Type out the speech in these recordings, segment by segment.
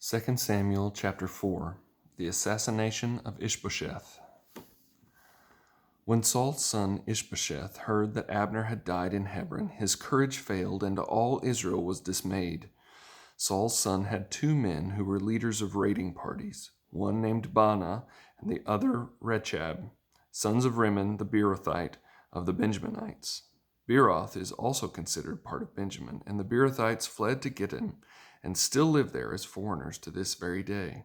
2 Samuel chapter 4, the assassination of Ish-bosheth. When Saul's son Ish-bosheth heard that Abner had died in Hebron, his courage failed, and all Israel was dismayed. Saul's son had two men who were leaders of raiding parties, one named Baanah and the other Rechab, sons of Rimmon the Beerothite of the Benjaminites. Beeroth is also considered part of Benjamin, and the Beerothites fled to Gittim and still live there as foreigners to this very day.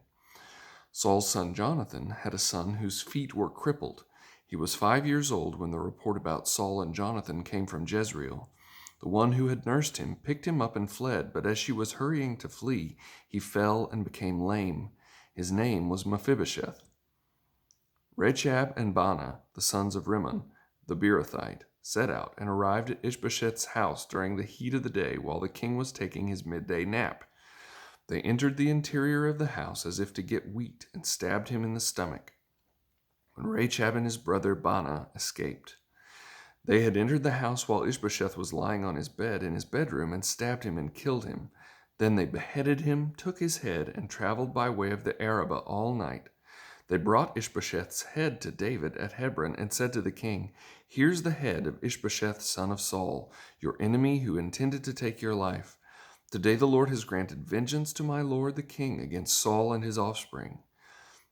Saul's son Jonathan had a son whose feet were crippled. He was 5 years old when the report about Saul and Jonathan came from Jezreel. The one who had nursed him picked him up and fled, but as she was hurrying to flee, he fell and became lame. His name was Mephibosheth. Rechab and Baanah, the sons of Rimmon, the Beerothite, set out and arrived at Ish-bosheth's house during the heat of the day while the king was taking his midday nap. They entered the interior of the house as if to get wheat and stabbed him in the stomach. When Rechab and his brother Baanah escaped, they had entered the house while Ish-bosheth was lying on his bed in his bedroom and stabbed him and killed him. Then they beheaded him, took his head, and traveled by way of the Arabah all night. They brought Ish-bosheth's head to David at Hebron and said to the king, "Here's the head of Ish-bosheth, son of Saul, your enemy who intended to take your life. Today the Lord has granted vengeance to my lord the king against Saul and his offspring."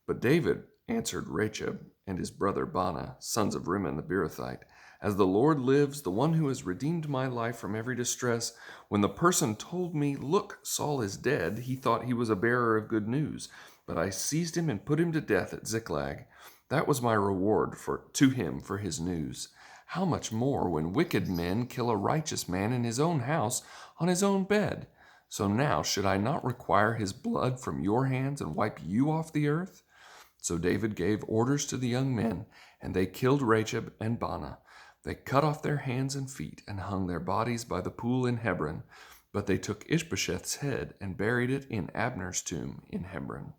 But David answered Rechab and his brother Baanah, sons of Rimmon the Beerothite, "As the Lord lives, the one who has redeemed my life from every distress, when the person told me, 'Look, Saul is dead,' he thought he was a bearer of good news. But I seized him and put him to death at Ziklag. That was my reward to him for his news. How much more when wicked men kill a righteous man in his own house on his own bed? So now should I not require his blood from your hands and wipe you off the earth?" So David gave orders to the young men, and they killed Rechab and Baanah. They cut off their hands and feet and hung their bodies by the pool in Hebron. But they took Ish-bosheth's head and buried it in Abner's tomb in Hebron.